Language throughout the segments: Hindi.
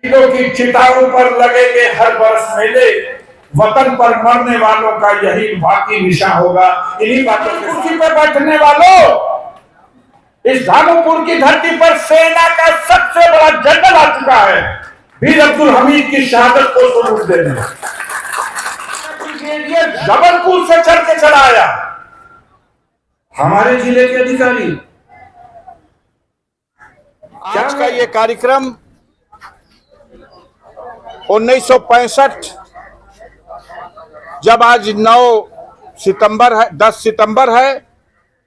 शहीदों की चिताओं पर लगेंगे हर बरस मेले, वतन पर मरने वालों का यही बाकी निशा होगा। इन्हीं बातों की कुर्सी पर बैठने वालों, इस धामुपुर की धरती पर सेना का सबसे बड़ा जनरल आ चुका है, वीर अब्दुल हमीद की शहादत को सबूत देने। ब्रिगेडियर जबलपुर से चढ़ के चला आया। हमारे जिले के अधिकारी आज का ये कार्यक्रम 1965 जब आज 9 सितंबर है, 10 सितंबर है,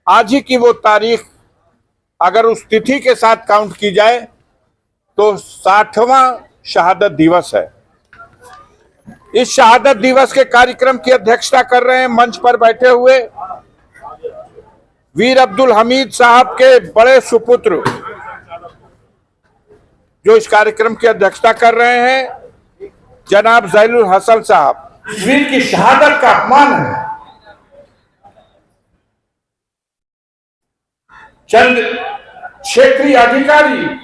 आज ही की वो तारीख अगर उस तिथि के साथ काउंट की जाए तो 60वां शहादत दिवस है। इस शहादत दिवस के कार्यक्रम की अध्यक्षता कर रहे हैं मंच पर बैठे हुए वीर अब्दुल हमीद साहब के बड़े सुपुत्र, जो इस कार्यक्रम की अध्यक्षता कर रहे हैं जनाब जैलुल हसन साहब। वीर की शहादत का अपमान है। चंद क्षेत्रीय अधिकारी,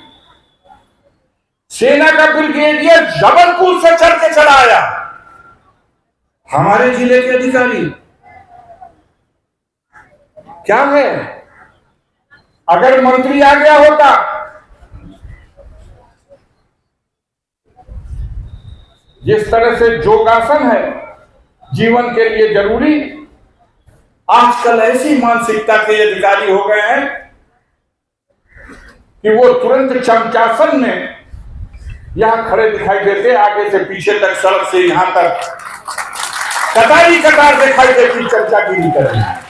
सेना का ब्रिगेडियर जबलपुर से चढ़ के चला आया। हमारे जिले के अधिकारी क्या है? अगर मंत्री आ गया होता, जिस तरह से योगासन है जीवन के लिए जरूरी, आजकल ऐसी मानसिकता के अधिकारी हो गए हैं कि वो तुरंत चमचासन में यहां खड़े दिखाई देते, आगे से पीछे तक, सड़क से यहां तक कतारी कतार दिखाई देती, चर्चागिरी कर रही है।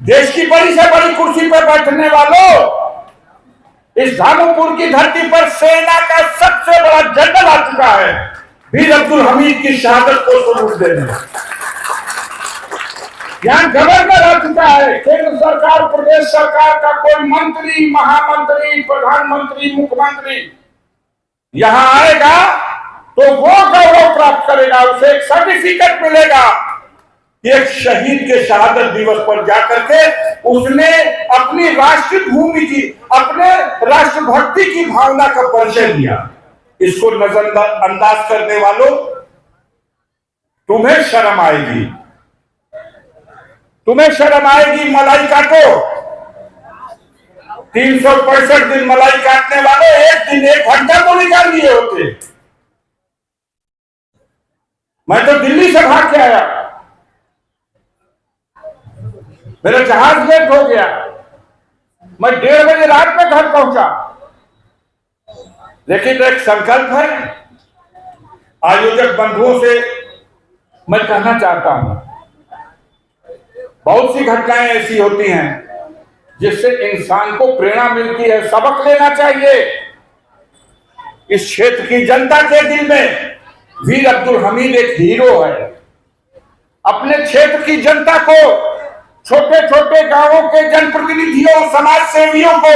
देश की बड़ी से बड़ी कुर्सी पर बैठने वालों, इस धामुपुर की धरती पर सेना का सबसे बड़ा जनरल आ चुका है, वीर अब्दुल हमीद की शहादत को सबूत देने। यहां गवर्नर आ चुका है, केंद्र सरकार, प्रदेश सरकार का कोई मंत्री, महामंत्री, प्रधानमंत्री, मुख्यमंत्री यहां आएगा तो वो गौरव प्राप्त करेगा, उसे एक सर्टिफिकेट मिलेगा। एक शहीद के शहादत दिवस पर जाकर के उसने अपनी राष्ट्र भूमि की, अपने राष्ट्रभक्ति की भावना का परिचय दिया। इसको नजरअंदाज करने वालों, तुम्हें शर्म आएगी, तुम्हें शर्म आएगी। मलाई काटो, 365 दिन मलाई काटने वाले एक दिन 1 घंटा को निकाल लिए होते। मैं तो दिल्ली से भाग के आया, मेरा जहाज लेट हो गया, मैं 1:30 बजे रात में घर पहुंचा। लेकिन एक संकल्प है, आयोजक बंधुओं से मैं कहना चाहता हूं, बहुत सी घटनाएं ऐसी होती हैं जिससे इंसान को प्रेरणा मिलती है, सबक लेना चाहिए। इस क्षेत्र की जनता के दिल में वीर अब्दुल हमीद एक हीरो है। अपने क्षेत्र की जनता को, छोटे छोटे गांवों के जनप्रतिनिधियों, समाज सेवियों को,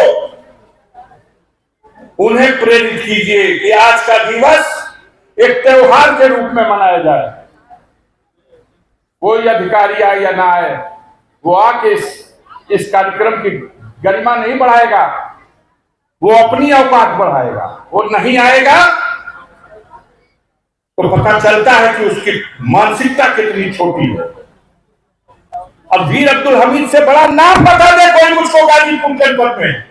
उन्हें प्रेरित कीजिए कि आज का दिवस एक त्योहार के रूप में मनाया जाए। कोई अधिकारी आए या ना आए, वो आके इस कार्यक्रम की गरिमा नहीं बढ़ाएगा, वो अपनी औकात बढ़ाएगा। वो नहीं आएगा तो पता चलता है कि उसकी मानसिकता कितनी छोटी है। अब वीर अब्दुल हमीद से बड़ा नाम बता दे कोई मुझको गाजीपुर जनपद में,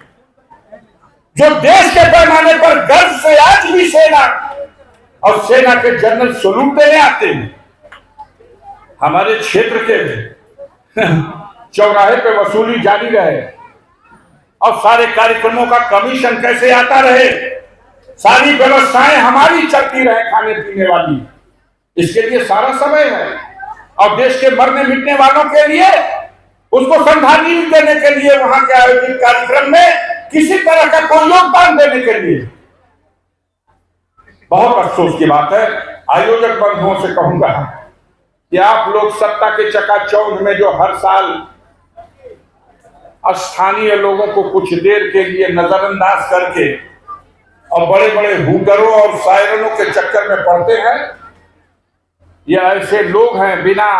जो देश के पैमाने पर गर्व से आज भी सेना और सेना के जनरल सैल्यूट देने आते हैं। हमारे क्षेत्र के चौराहे पे वसूली जारी रहे और सारे कार्यक्रमों का कमीशन कैसे आता रहे, सारी व्यवस्थाएं हमारी चलती रहे खाने पीने वाली, इसके लिए सारा समय है। और देश के मरने मिटने वालों के लिए, उसको श्रद्धांजलि देने के लिए, वहां के आयोजित कार्यक्रम में किसी तरह का कोई योगदान देने के लिए, बहुत अफसोस की बात है। आयोजक बंधुओं से कहूंगा कि आप लोग सत्ता के चकाचौंध में जो हर साल स्थानीय लोगों को कुछ देर के लिए नजरअंदाज करके और बड़े बड़े हुडरों और सायरनों के चक्कर में पड़ते हैं, ये ऐसे लोग हैं बिना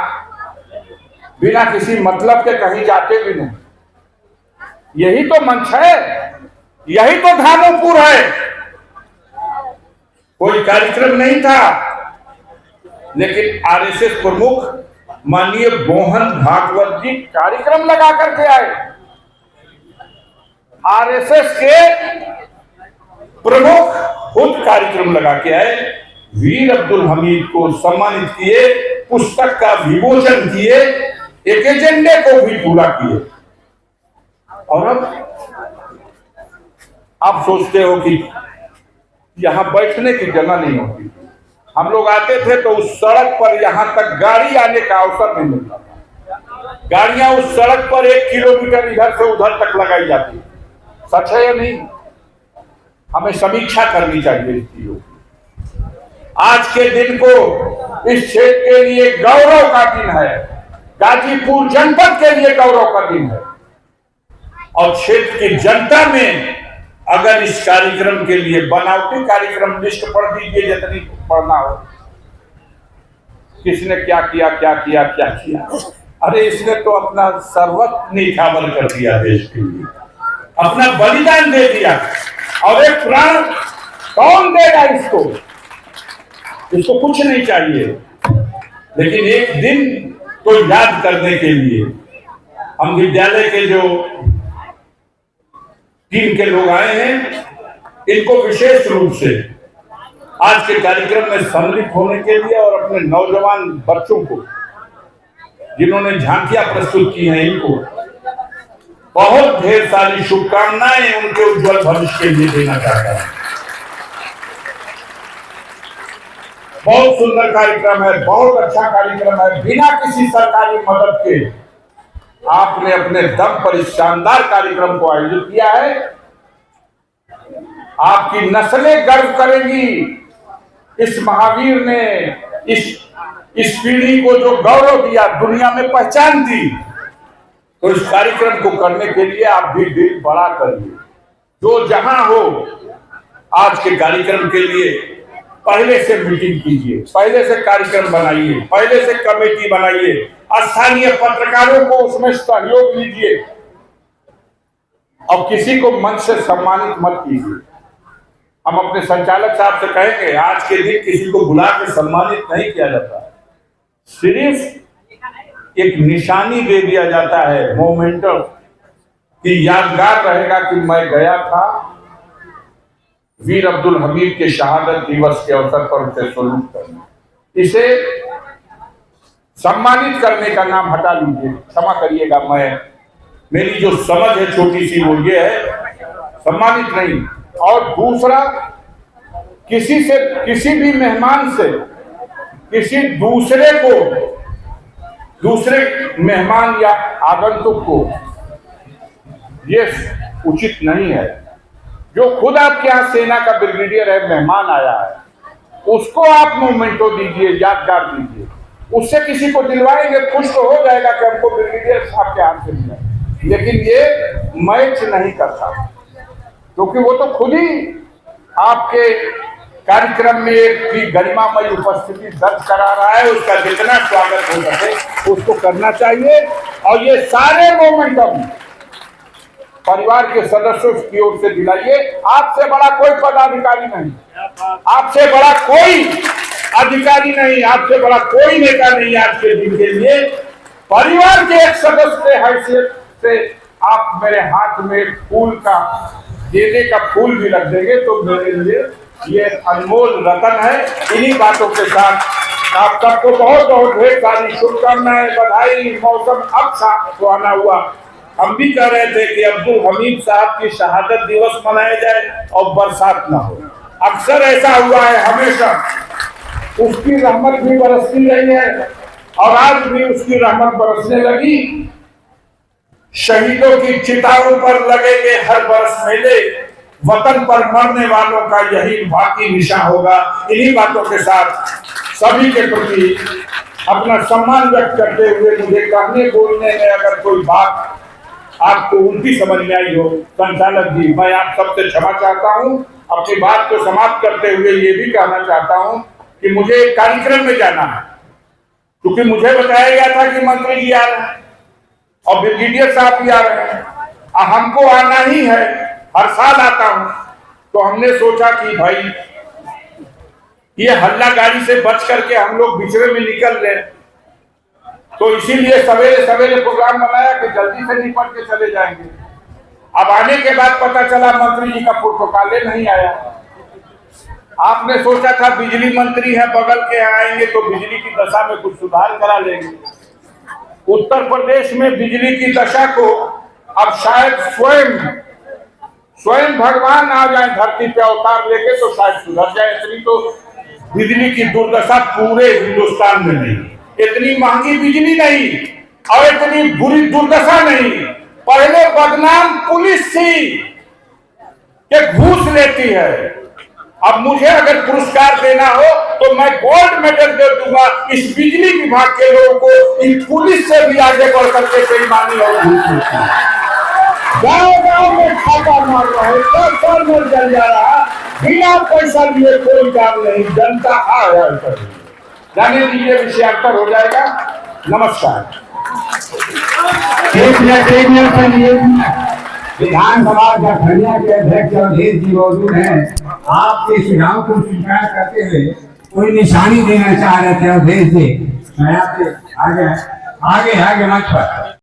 किसी मतलब के कहीं जाते भी नहीं। यही तो मंच है यही तो धामोपुर है। कोई कार्यक्रम नहीं था, लेकिन आरएसएस प्रमुख माननीय मोहन भागवत जी कार्यक्रम लगा करके आए। आरएसएस के प्रमुख खुद कार्यक्रम लगा के आए, वीर अब्दुल हमीद को सम्मानित किए, पुस्तक का विमोचन किए, एक एजेंडे को भी पूरा किए। और अब आप सोचते हो कि यहां बैठने की जगह नहीं होती। हम लोग आते थे तो उस सड़क पर यहां तक गाड़ी आने का अवसर नहीं मिलता था। गाड़ियां उस सड़क पर 1 किलोमीटर इधर से उधर तक लगाई जाती। सच है या नहीं? हमें समीक्षा करनी चाहिए इस चीजों की। आज के दिन को इस क्षेत्र के लिए गौरव का दिन है, गाजीपुर जनपद के लिए गौरव का दिन है। और क्षेत्र की जनता में अगर इस कार्यक्रम के लिए बनावटी कार्यक्रम लिस्ट पढ़ दीजिए, जितनी पढ़ना हो, किसने क्या किया क्या किया क्या किया। अरे इसने तो अपना सर्वस्व न्यौछावर कर दिया देश के लिए, अपना बलिदान दे दिया। और एक प्राण कौन देगा इसको? इसको कुछ नहीं चाहिए। लेकिन एक दिन तो याद करने के लिए हम विद्यालय के जो टीम के लोग आए हैं, इनको विशेष रूप से आज के कार्यक्रम में सम्मिलित होने के लिए और अपने नौजवान बच्चों को जिन्होंने झांकियां प्रस्तुत की हैं, इनको बहुत ढेर सारी शुभकामनाएं उनके उज्जवल भविष्य के लिए देना चाहता हूं। बहुत सुंदर कार्यक्रम है, बहुत अच्छा कार्यक्रम है। बिना किसी सरकारी मदद के आपने अपने दम पर इस शानदार कार्यक्रम को आयोजित किया है। आपकी नस्लें गर्व करेंगी। इस महावीर ने इस पीढ़ी को जो गौरव दिया, दुनिया में पहचान दी, तो इस कार्यक्रम को करने के लिए आप भी दिल बड़ा करिए। जो जहां हो, आज के कार्यक्रम के लिए पहले से मीटिंग कीजिए, पहले से कार्यक्रम बनाइए, पहले से कमेटी बनाइए, स्थानीय पत्रकारों को उसमें सहयोग लीजिए और किसी को मंच से सम्मानित मत कीजिए। हम अपने संचालक साहब से कहेंगे, आज के दिन किसी को बुला के सम्मानित नहीं किया जाता, सिर्फ एक निशानी दे दिया जाता है, मोमेंटम, कि यादगार रहेगा कि मैं गया था, वीर अब्दुल हमीद के शहादत दिवस के अवसर पर उसे सैल्यूट करना। इसे सम्मानित करने का नाम हटा लीजिए, क्षमा करिएगा, मेरी जो समझ है छोटी सी वो ये है, सम्मानित नहीं। और दूसरा, किसी भी मेहमान से किसी दूसरे मेहमान या आगंतुक को ये उचित नहीं है। जो खुद आपके यहाँ सेना का ब्रिगेडियर है, मेहमान आया है, उसको आप मोमेंटो दीजिए, यादगार दीजिए। उससे किसी को दिलवाएंगे, खुश तो हो जाएगा कि हमको ब्रिगेडियर साहब के हाथ से मिला। लेकिन ये मैच नहीं करता, क्योंकि वो तो खुद ही आपके कार्यक्रम में एक गरिमामय उपस्थिति दर्ज करा रहा है। उसका जितना स्वागत हो सके उसको करना चाहिए। और ये सारे मोमेंटम परिवार के सदस्यों की ओर से दिलाइए। आपसे बड़ा कोई पदाधिकारी नहीं, आपसे बड़ा कोई अधिकारी नहीं, आपसे बड़ा कोई नेता नहीं। आज के दिन के लिए परिवार के एक सदस्य के हैसियत से आप मेरे हाथ में फूल का गेंदे का फूल भी रख देंगे तो मेरे लिए ये अनमोल रतन है। इन्हीं बातों के साथ आप सबको बहुत बहुत ढेर सारी शुभकामनाएं, बधाई। मौसम अब सुहाना हुआ। हम भी कह रहे थे कि अब्दुल हमीद साहब की शहादत दिवस मनाया जाए और बरसात ना हो। अक्सर ऐसा हुआ है, हमेशा उसकी रहमत भी बरसती रही है और आज भी उसकी रहमत बरसने लगी। शहीदों की चिताओं पर लगेंगे हर बरस मेले, वतन पर मरने वालों का यही बाकी निशा होगा। इन्हीं बातों के साथ सभी के प्रति अपना सम्मान व्यक्त करते हुए मुझे कहने बोलने में अगर कोई बात आपको उल्टी समझ में आई हो, संचालक जी, मैं आप सबसे क्षमा चाहता हूं। अपनी बात को समाप्त करते हुए ये भी कहना चाहता हूं कि मुझे एक कार्यक्रम में जाना है, क्योंकि मुझे बताया गया था कि मंत्री जी आ रहे हैं और ब्रिगेडियर साहब भी आ रहे हैं, हमको आना ही है। हर साल आता हूं, तो हमने सोचा कि भाई ये हल्ला गाड़ी से बच करके हम लोग बिचड़े में निकल रहे, तो इसीलिए सवेरे सवेरे प्रोग्राम बनाया कि जल्दी से निपट के चले जाएंगे। अब आने के बाद पता चला मंत्री जी का प्रोटोकॉल नहीं आया। आपने सोचा था बिजली मंत्री है बगल के, आएंगे तो बिजली की दशा में कुछ सुधार करा लेंगे। उत्तर प्रदेश में बिजली की दशा को अब शायद स्वयं भगवान आ जाए धरती पे अवतार लेके, तो शायद सुधर जाए। इतनी तो बिजली की दुर्दशा पूरे हिंदुस्तान में नहीं, इतनी महंगी बिजली नहीं और इतनी बुरी दुर्दशा नहीं। पहले बदनाम पुलिस थी कि घूस लेती है, अब मुझे अगर पुरस्कार देना हो तो मैं गोल्ड मेडल दे दूंगा इस बिजली विभाग के लोगों को, इन पुलिस से भी आगे बढ़ करके बेईमानी और घूस लेती है। गाँव में खाता मार रहे, पेट्रोल में जल जा रहा, बिना पैसा लिए कोई काम नहीं, जनता जाने दीजिए, विषयांतर हो जाएगा। नमस्कार। एक मिनट विधानसभा खड़िया के अध्यक्ष अवधेश जी मौजूद हैं। आपके सुझाव को स्वीकार करते हुए कोई निशानी देना चाह रहे थे अवधेश जी, मैं आपसे आगे मंच पर।